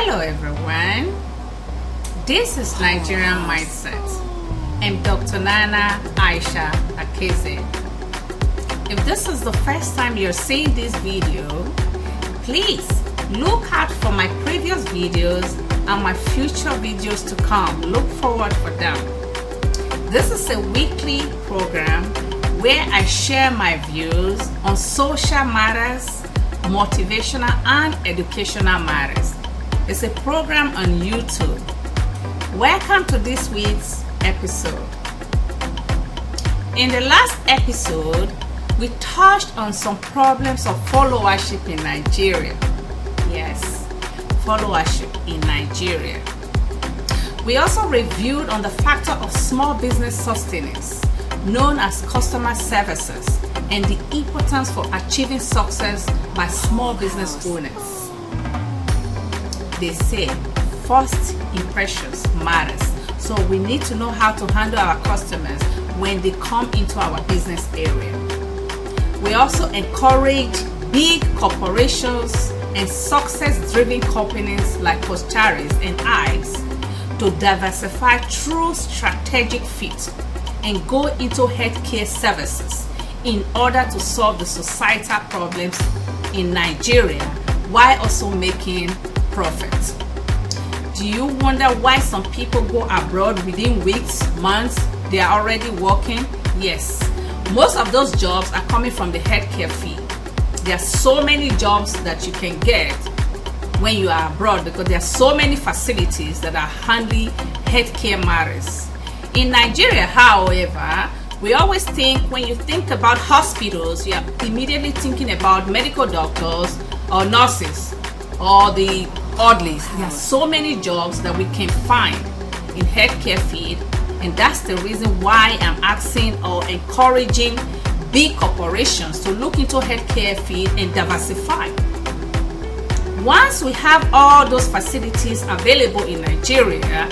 Hello everyone, this is Nigerian Mindset. I'm Dr. Nana Aisha Akeze. If this is the first time you're seeing this video, please look out for my previous videos and my future videos to come. Look forward for them. This is a weekly program where I share my views on social matters, motivational and educational matters. It's a program on YouTube. Welcome to this week's episode. In the last episode, we touched on some problems of followership in Nigeria. Yes, followership in Nigeria. We also reviewed on the factor of small business sustenance, known as customer services, and the importance for achieving success by small business owners. They say first impressions matters, so we need to know how to handle our customers when they come into our business area. We also encourage big corporations and success-driven companies like Postaris and ICE to diversify through strategic fit and go into healthcare services in order to solve the societal problems in Nigeria while also making profit. Do you wonder why some people go abroad within weeks, months, they are already working? Yes, most of those jobs are coming from the healthcare field. There are so many jobs that you can get when you are abroad because there are so many facilities that are handling healthcare matters. In Nigeria, however, we always think when you think about hospitals, you are immediately thinking about medical doctors or nurses or the orderlies. There are so many jobs that we can find in healthcare field, and that's the reason why I'm asking or encouraging big corporations to look into healthcare field and diversify. Once we have all those facilities available in Nigeria,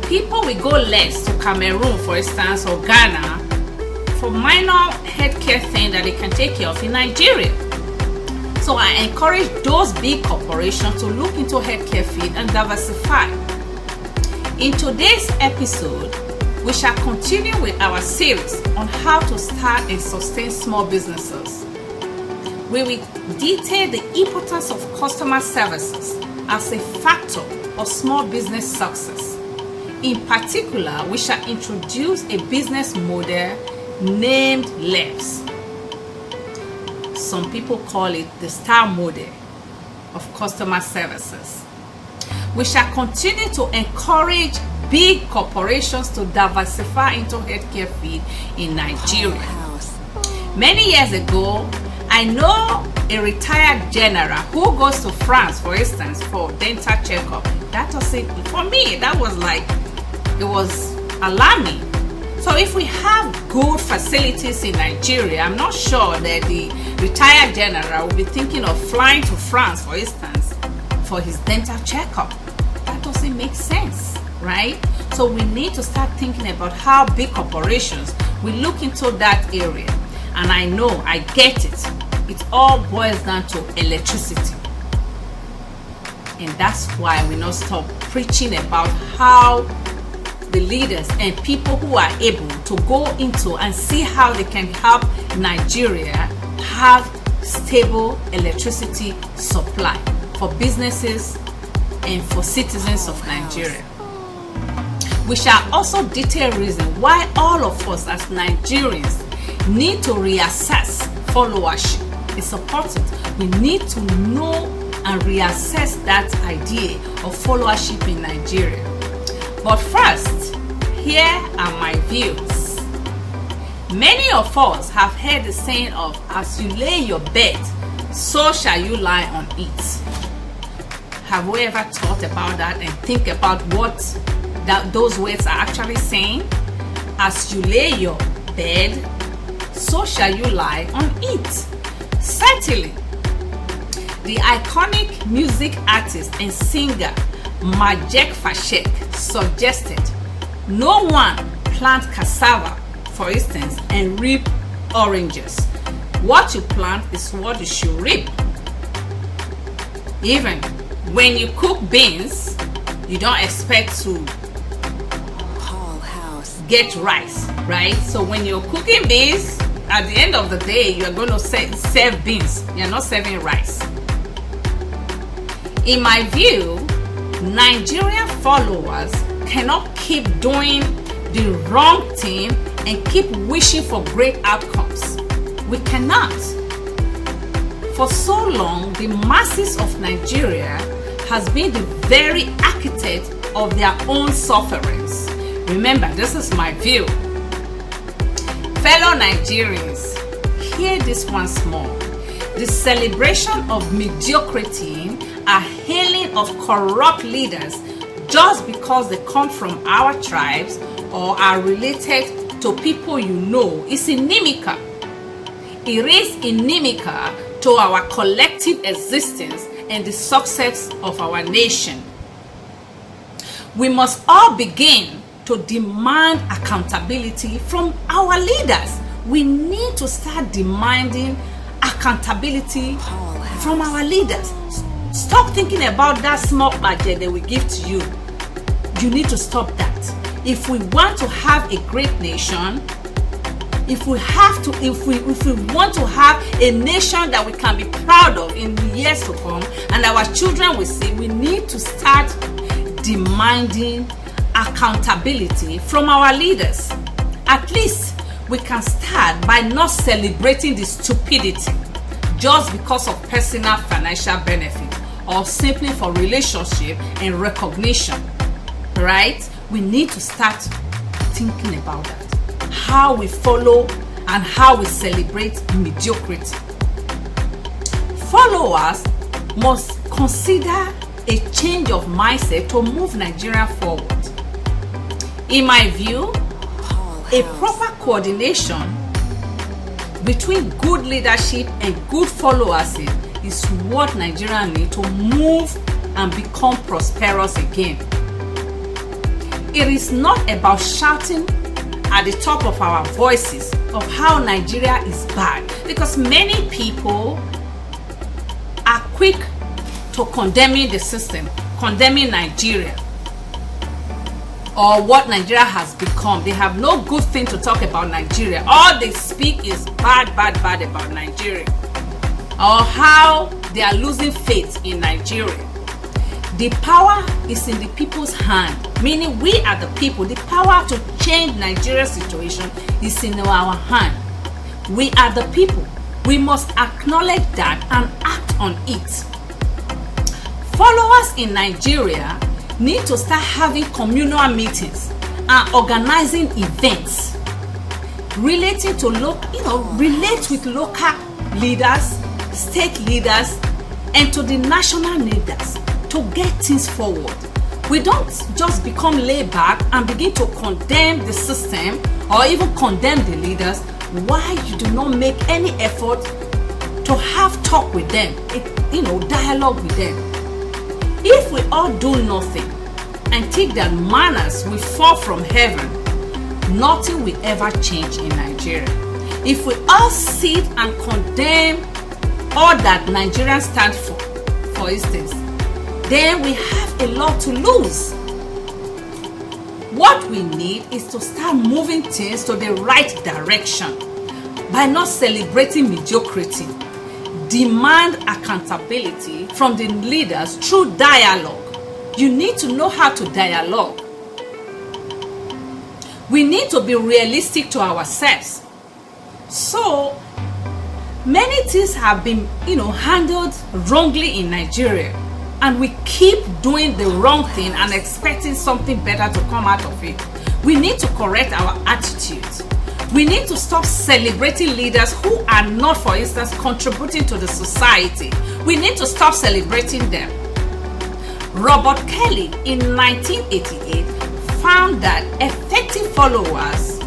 people will go less to Cameroon, for instance, or Ghana for minor healthcare things that they can take care of in Nigeria. So I encourage those big corporations to look into healthcare field and diversify. In today's episode, we shall continue with our series on how to start and sustain small businesses. We will detail the importance of customer services as a factor of small business success. In particular, we shall introduce a business model named LEPS. Some people call it the star model of customer services. We shall continue to encourage big corporations to diversify into healthcare field in Nigeria. Many years ago, I know a retired general who goes to France, for instance, for dental checkup. That was it for me. That was like, it was alarming. So if we have good facilities in Nigeria, I'm not sure that the retired general will be thinking of flying to France, for instance, for his dental checkup. That doesn't make sense, right? So we need to start thinking about how big corporations will look into that area. And I know, I get it. It all boils down to electricity. And that's why we not stop preaching about how the leaders and people who are able to go into and see how they can help Nigeria have stable electricity supply for businesses and for citizens of Nigeria. We shall also detail reason why all of us as Nigerians need to reassess followership. It's important. We need to know and reassess that idea of followership in Nigeria. But first, here are my views. Many of us have heard the saying of, as you lay your bed, so shall you lie on it. Have we ever thought about that and think about what those words are actually saying? As you lay your bed, so shall you lie on it. Certainly, the iconic music artist and singer Majek Fashek suggested no one plant cassava, for instance, and reap oranges. What you plant is what you should reap. Even When you cook beans, you don't expect to get rice, right? So when you're cooking beans, at the end of the day, you're going to serve beans. You're not serving rice. In my view, Nigerian followers cannot keep doing the wrong thing and keep wishing for great outcomes. We cannot. For so long, the masses of Nigeria has been the very architect of their own sufferings. Remember, this is my view. Fellow Nigerians, hear this once more. The celebration of mediocrity are hailing of corrupt leaders just because they come from our tribes or are related to people you know is inimical. It is inimical to our collective existence and the success of our nation. We must all begin to demand accountability from our leaders. We need to start demanding accountability from our leaders. Stop thinking about that small budget they will give to you. You need to stop that. If we want to have a great nation, if we want to have a nation that we can be proud of in the years to come and our children will see, we need to start demanding accountability from our leaders. At least we can start by not celebrating the stupidity just because of personal financial benefit or simply for relationship and recognition, right? We need to start thinking about that. How we follow and how we celebrate mediocrity. Followers must consider a change of mindset to move Nigeria forward. In my view, a proper coordination between good leadership and good followers is what Nigeria needs to move and become prosperous again. It is not about shouting at the top of our voices of how Nigeria is bad, because many people are quick to condemning the system, condemning Nigeria or what Nigeria has become. They have no good thing to talk about Nigeria. All they speak is bad about Nigeria, or how they are losing faith in Nigeria. The power is in the people's hand, meaning we are the people. The power to change Nigeria's situation is in our hand. We are the people. We must acknowledge that and act on it. Followers in Nigeria need to start having communal meetings and organizing events relating to relate with local leaders, state leaders, and to the national leaders to get things forward. We don't just become laid back and begin to condemn the system or even condemn the leaders. Why you do not make any effort to have talk with them, dialogue with them? If we all do nothing and think that manners will fall from heaven, nothing will ever change in Nigeria. If we all sit and condemn all that Nigerians stand for instance, then we have a lot to lose. What we need is to start moving things to the right direction by not celebrating mediocrity. Demand accountability from the leaders through dialogue. You need to know how to dialogue. We need to be realistic to ourselves. So many things have been, handled wrongly in Nigeria, and we keep doing the wrong thing and expecting something better to come out of it. We need to correct our attitudes. We need to stop celebrating leaders who are not, for instance, contributing to the society. We need to stop celebrating them. Robert Kelly in 1988 found that effective followers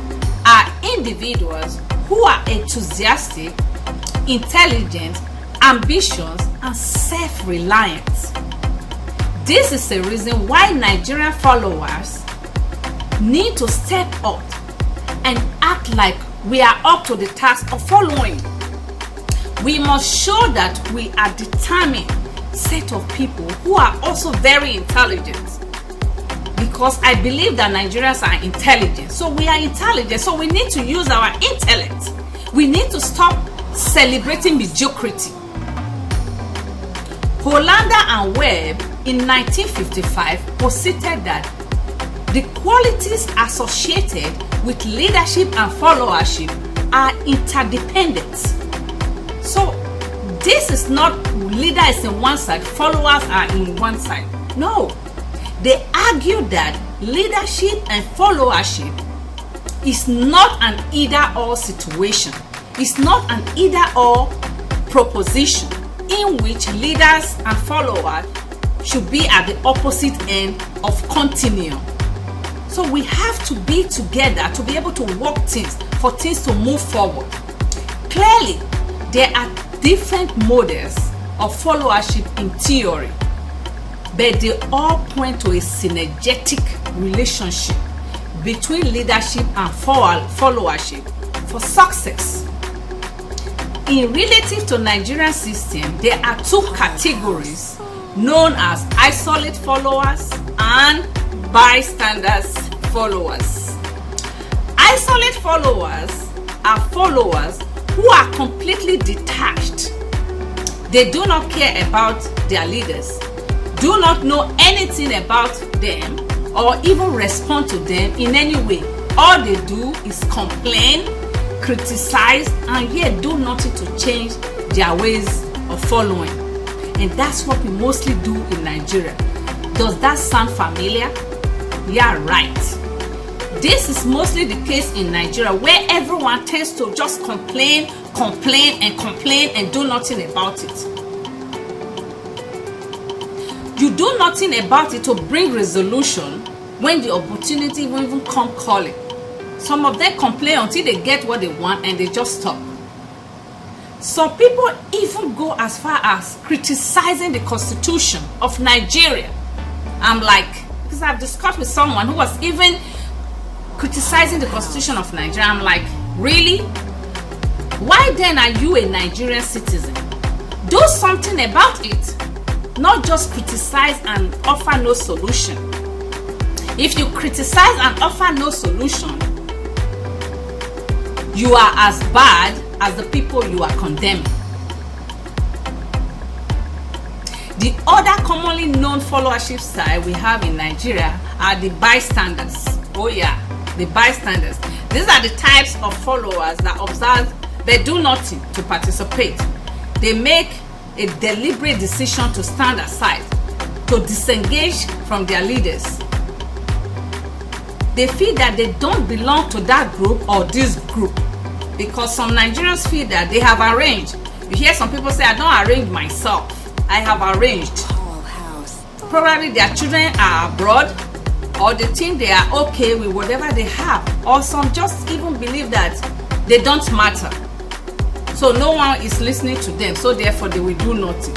are individuals who are enthusiastic, intelligent, ambitious, and self-reliant. This is the reason why Nigerian followers need to step up and act like we are up to the task of following. We must show that we are determined, set of people who are also very intelligent. Because I believe that Nigerians are intelligent. So we are intelligent. So we need to use our intellect. We need to stop celebrating mediocrity. Hollander and Webb in 1955 posited that the qualities associated with leadership and followership are interdependent. So this is not leader is in one side, followers are in one side. No. They argue that leadership and followership is not an either-or situation. It's not an either-or proposition in which leaders and followers should be at the opposite end of continuum. So we have to be together to be able to work things for things to move forward. Clearly, there are different models of followership in theory, but they all point to a synergetic relationship between leadership and followership for success. In relative to Nigerian system, there are two categories known as isolate followers and bystanders followers. Isolate followers are followers who are completely detached. They do not care about their leaders, do not know anything about them, or even respond to them in any way. All they do is complain, criticize, and yet do nothing to change their ways of following. And that's what we mostly do in Nigeria. Does that sound familiar? Yeah, right. This is mostly the case in Nigeria, where everyone tends to just complain and do nothing about it. You do nothing about it to bring resolution when the opportunity will even come calling. Some of them complain until they get what they want and they just stop. Some people even go as far as criticizing the Constitution of Nigeria. I'm like, because I've discussed with someone who was even criticizing the Constitution of Nigeria. I'm like, really? Why then are you a Nigerian citizen? Do something about it. Not just criticize and offer no solution. If you criticize and offer no solution, you are as bad as the people you are condemning. The other commonly known followership style we have in Nigeria are the bystanders. Oh yeah, the bystanders. These are the types of followers that observe, they do nothing to participate. They make a deliberate decision to stand aside, to disengage from their leaders. They feel that they don't belong to that group or this group, because some Nigerians feel that they have arranged. You hear some people say, I don't arrange myself, I have arranged. Probably their children are abroad, or they think they are okay with whatever they have, or some just even believe that they don't matter. So no one is listening to them, so therefore they will do nothing.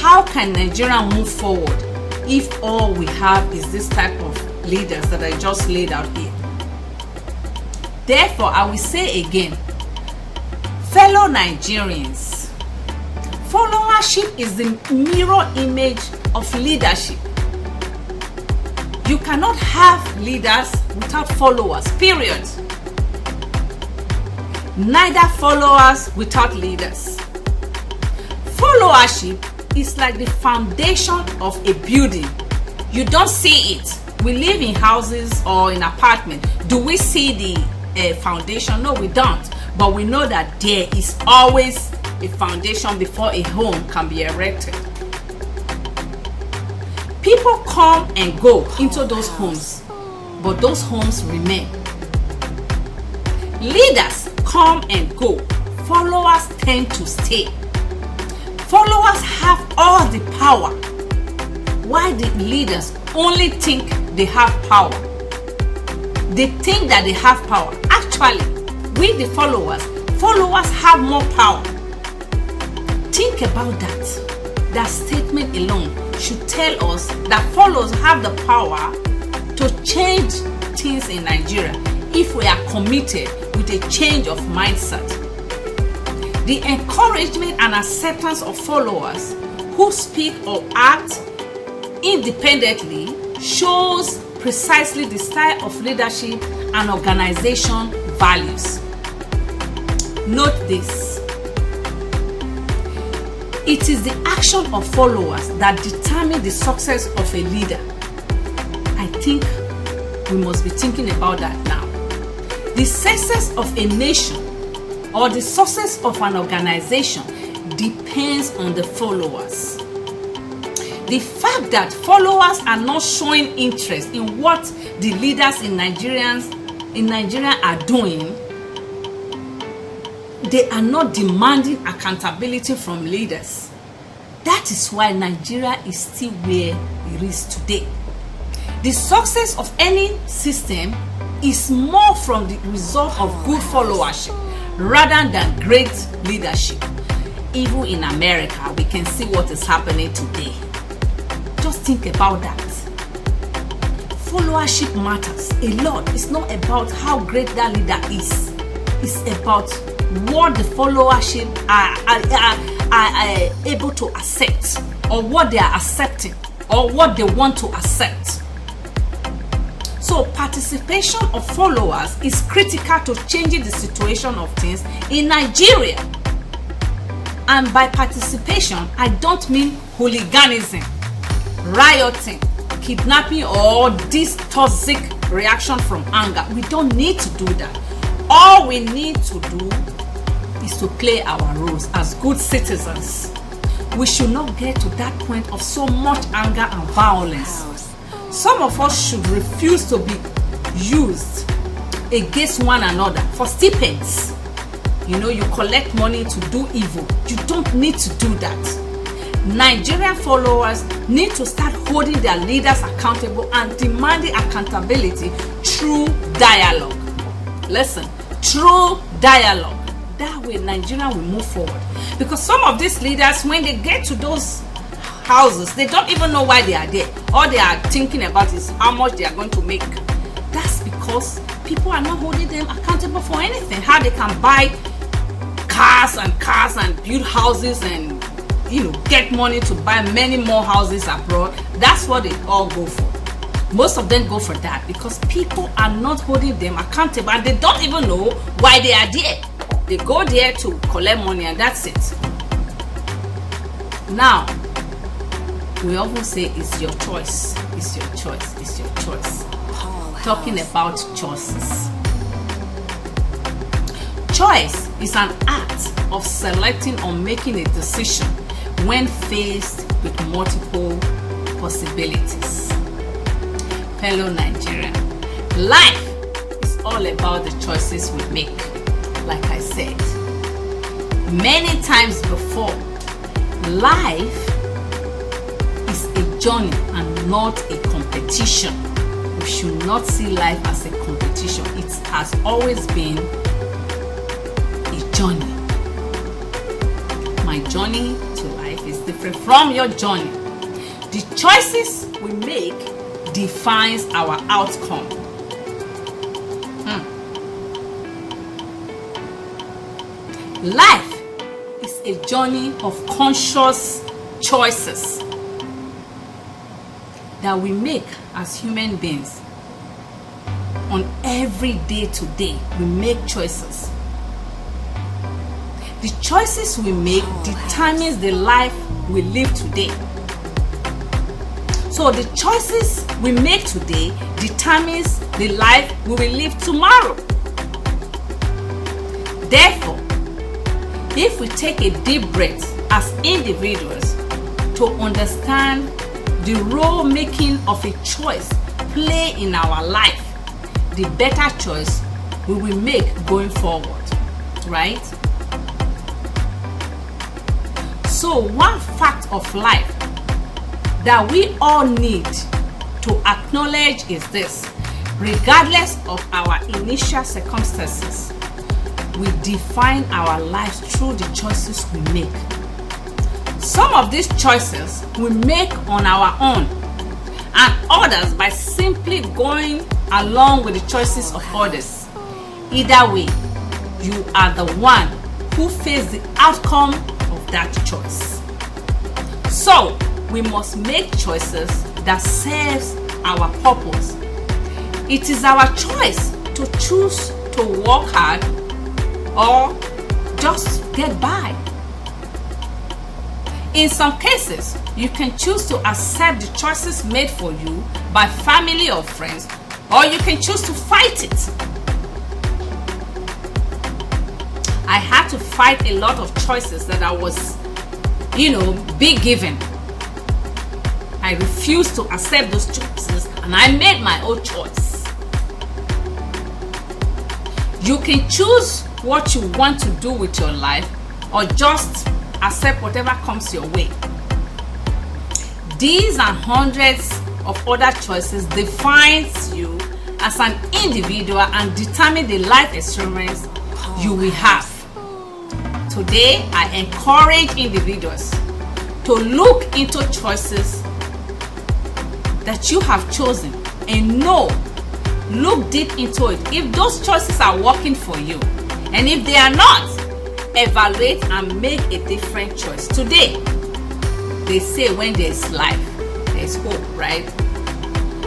How can Nigeria move forward if all we have is this type of leaders that I just laid out here? Therefore, I will say again, fellow Nigerians, followership is the mirror image of leadership. You cannot have leaders without followers, period. Neither followers without leaders. Followership is like the foundation of a building. You don't see it. We live in houses or in apartments. Do we see the foundation? No, we don't. But we know that there is always a foundation before a home can be erected. People come and go into those homes, but those homes remain. Leaders come and go, followers tend to stay. Followers have all the power, while the leaders only think they have power. They think that they have power. Actually, with the followers have more power. Think about that. That statement alone should tell us that followers have the power to change things in Nigeria if we are committed with a change of mindset. The encouragement and acceptance of followers who speak or act independently shows precisely the style of leadership and organization values. Note this: it is the action of followers that determine the success of a leader. I think we must be thinking about that now. The success of a nation or the success of an organization depends on the followers. The fact that followers are not showing interest in what the leaders in Nigeria are doing, they are not demanding accountability from leaders. That is why Nigeria is still where it is today. The success of any system is more from the result of good followership rather than great leadership. Even in America, we can see what is happening today. Just think about that. Followership matters a lot. It's not about how great that leader is. It's about what the followership are able to accept, or what they are accepting, or what they want to accept. So participation of followers is critical to changing the situation of things in Nigeria. And by participation, I don't mean hooliganism, rioting, kidnapping, or this toxic reaction from anger. We don't need to do that. All we need to do is to play our roles as good citizens. We should not get to that point of so much anger and violence. Some of us should refuse to be used against one another for stipends. You know, you collect money to do evil. You don't need to do that. Nigerian followers need to start holding their leaders accountable and demanding accountability through dialogue. Listen, through dialogue. That way Nigeria will move forward. Because some of these leaders, when they get to those houses, they don't even know why they are there. All they are thinking about is how much they are going to make. That's because people are not holding them accountable for anything. How they can buy cars and build houses and, you know, get money to buy many more houses abroad. That's what they all go for. Most of them go for that because people are not holding them accountable and they don't even know why they are there. They go there to collect money and that's it. Now, we often say it's your choice, it's your choice, it's your choice. Talking about choices. Choice is an act of selecting or making a decision when faced with multiple possibilities. Fellow Nigerian, life is all about the choices we make. Like I said many times before, life is a journey and not a competition. We should not see life as a competition. It has always been a journey. My journey to life is different from your journey. The choices we make defines our outcome. Life is a journey of conscious choices that we make as human beings. On every day to day, we make choices. The choices we make determines the life we live today. So the choices we make today determines the life we will live tomorrow. Therefore, if we take a deep breath as individuals to understand the role making of a choice play in our life, the better choice we will make going forward, right? So one fact of life that we all need to acknowledge is this: regardless of our initial circumstances, we define our lives through the choices we make. Some of these choices we make on our own, and others by simply going along with the choices of others. Either way, you are the one who faces the outcome of that choice. So we must make choices that serves our purpose. It is our choice to choose to work hard or just get by. In some cases, you can choose to accept the choices made for you by family or friends, or you can choose to fight it. I had to fight a lot of choices that I was, being given. I refused to accept those choices and I made my own choice. You can choose what you want to do with your life or just accept whatever comes your way. These and hundreds of other choices defines you as an individual and determine the life experience you will have. Today, I encourage individuals to look into choices that you have chosen and look deep into it. If those choices are working for you, and if they are not, evaluate and make a different choice. Today, they say when there's life, there's hope, right?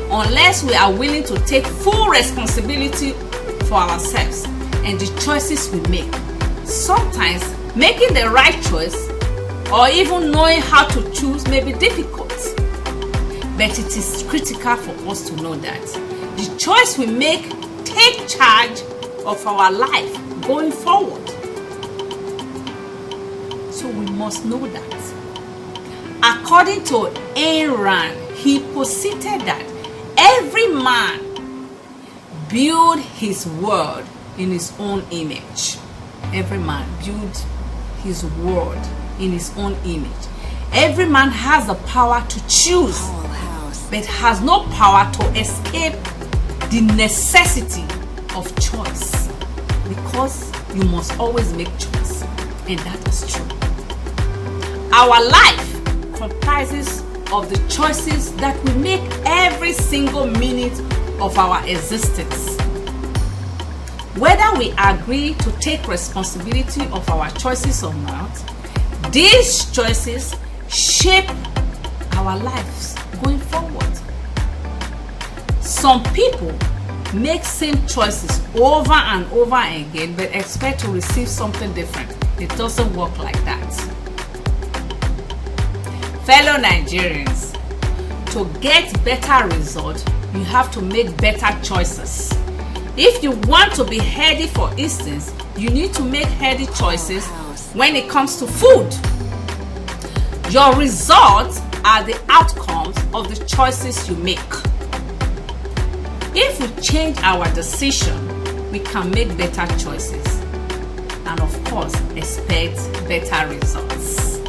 Unless we are willing to take full responsibility for ourselves and the choices we make. Sometimes making the right choice or even knowing how to choose may be difficult. But it is critical for us to know that the choice we make take charge of our life going forward. So we must know that. According to Ayn Rand, he posited that every man build his world in his own image. Every man build his world in his own image. Every man has the power to choose, but has no power to escape the necessity of choice, because you must always make choice, and that is true. Our life comprises of the choices that we make every single minute of our existence. Whether we agree to take responsibility of our choices or not, these choices shape our lives going forward. Some people make same choices over and over again but expect to receive something different. It doesn't work like that. Fellow Nigerians, to get better results, you have to make better choices. If you want to be healthy, for instance, you need to make healthy choices when it comes to food. Your results are the outcomes of the choices you make. If we change our decision, we can make better choices and of course expect better results.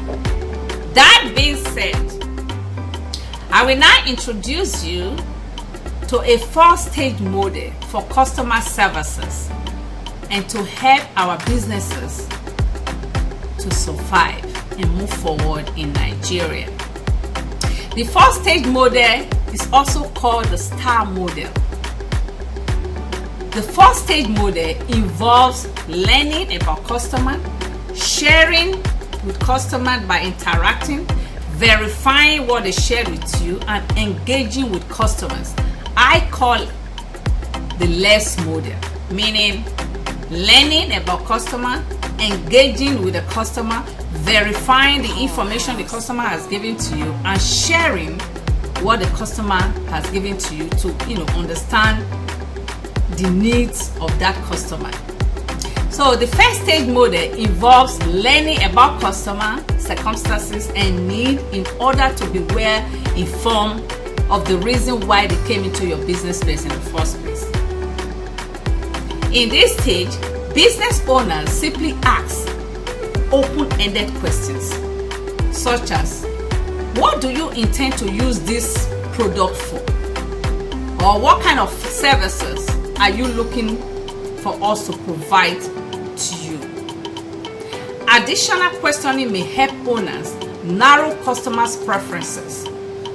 That being said, I will now introduce you to a 4-stage model for customer services and to help our businesses to survive and move forward in Nigeria. The 4-stage model is also called the STAR model. The 4-stage model involves learning about customer, sharing with customers by interacting, verifying what they shared with you, and engaging with customers. I call the LESS model, meaning learning about customer, engaging with the customer, verifying the information the customer has given to you, and sharing what the customer has given to you to understand the needs of that customer. So the first stage model involves learning about customer circumstances and need in order to be well informed of the reason why they came into your business space in the first place. In this stage, business owners simply ask open-ended questions such as, what do you intend to use this product for? Or what kind of services are you looking for us to provide to you? Additional questioning may help owners narrow customers' preferences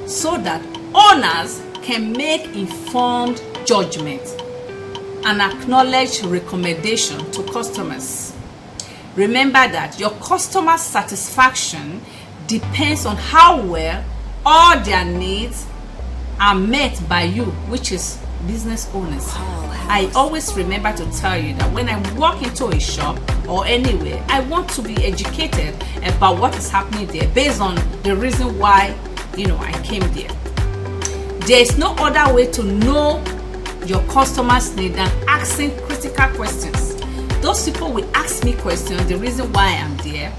so that owners can make informed judgment and acknowledge recommendation to customers. Remember that your customer satisfaction depends on how well all their needs are met by you, which is business owners. I always remember to tell you that when I walk into a shop or anywhere, I want to be educated about what is happening there based on the reason why, I came there. There is no other way to know your customers' need than asking critical questions. Those people will ask me questions, the reason why I am there,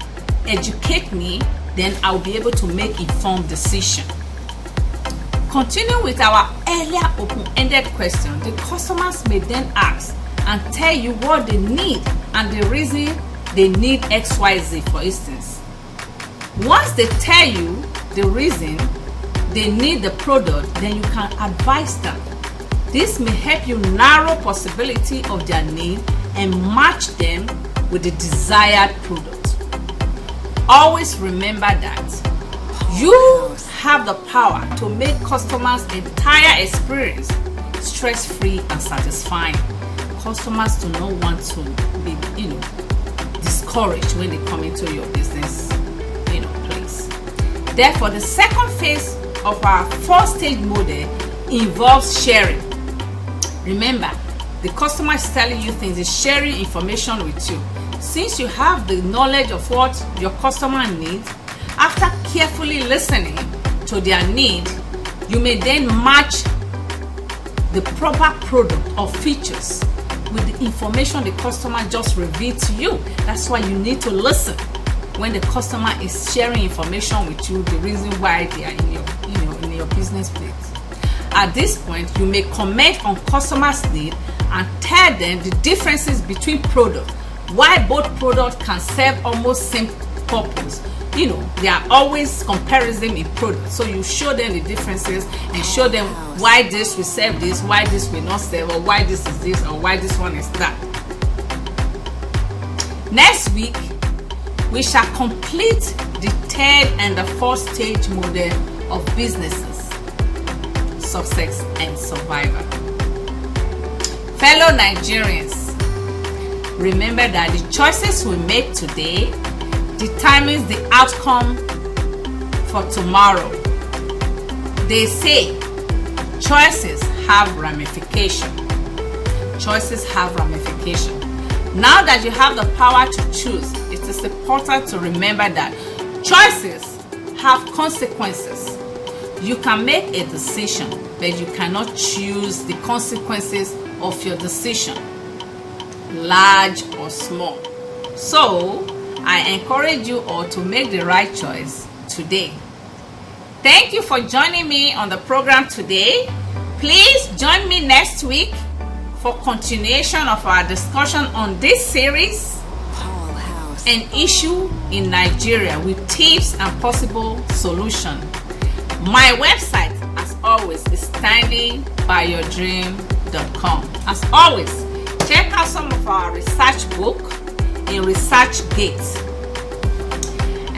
educate me, then I'll be able to make informed decision. Continue with our earlier open-ended question. The customers may then ask and tell you what they need and the reason they need XYZ, for instance. Once they tell you the reason they need the product, then you can advise them. This may help you narrow possibility of their need and match them with the desired product. Always remember that you have the power to make customers' entire experience stress-free and satisfying. Customers do not want to be, discouraged when they come into your business, place. Therefore, the second phase of our 4-stage model involves sharing. Remember, the customer is telling you things, is sharing information with you. Since you have the knowledge of what your customer needs, after carefully listening to their need, you may then match the proper product or features with the information the customer just revealed to you. That's why you need to listen when the customer is sharing information with you, the reason why they are in your business place. At this point, you may comment on customers' need and tell them the differences between products, why both products can serve almost same purpose. There are always comparison in products, so you show them the differences and show them why this will serve this, why this will not serve, or why this is this, or why this one is that. Next week, we shall complete the 3rd and the 4th stage model of businesses, success and survival. Fellow Nigerians, remember that the choices we make today determines the outcome for tomorrow. They say choices have ramification. Choices have ramification. Now that you have the power to choose, it is important to remember that choices have consequences. You can make a decision, but you cannot choose the consequences of your decision, large or small. So, I encourage you all to make the right choice today. Thank you for joining me on the program today. Please join me next week for continuation of our discussion on this series, an issue in Nigeria with tips and possible solution. My website, as always, is standingbyyourdream.com. As always, check out some of our research book in ResearchGate.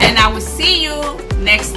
And I will see you next